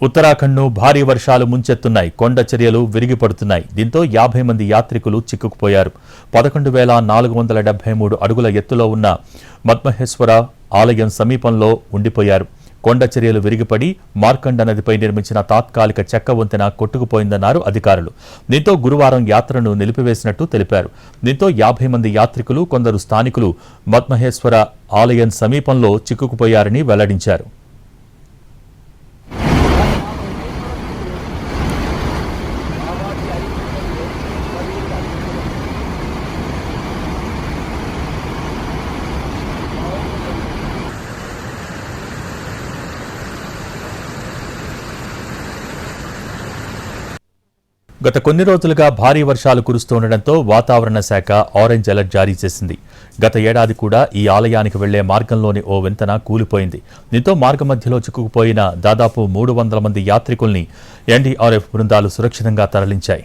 ఉత్తరాఖండ్ను భారీ వర్షాలు ముంచెత్తున్నాయి. కొండ చర్యలు విరిగిపడుతున్నాయి. దీంతో 50 మంది యాత్రికులు చిక్కుకుపోయారు. 11,473 అడుగుల ఎత్తులో ఉన్న మద్మహేశ్వర ఆలయం సమీపంలో ఉండిపోయారు. కొండ చర్యలు విరిగిపడి మార్కండ నదిపై నిర్మించిన తాత్కాలిక చెక్క వంతెన కొట్టుకుపోయిందన్నారు అధికారులు. దీంతో గురువారం యాత్రను నిలిపివేసినట్టు తెలిపారు. దీంతో 50 మంది యాత్రికులు, కొందరు స్థానికులు మద్మహేశ్వర ఆలయం సమీపంలో చిక్కుకుపోయారని వెల్లడించారు. గత కొన్ని రోజులుగా భారీ వర్షాలు కురుస్తుండటంతో వాతావరణ శాఖ ఆరెంజ్ అలర్ట్ జారీ చేసింది. గత ఏడాది కూడా ఈ ఆలయానికి వెళ్లే మార్గంలోని ఓ వంతెన కూలిపోయింది. దీంతో మార్గమధ్యలో చిక్కుకుపోయిన దాదాపు 300 మంది యాత్రికుల్ని ఎన్డీఆర్ఎఫ్ బృందాలు సురక్షితంగా తరలించాయి.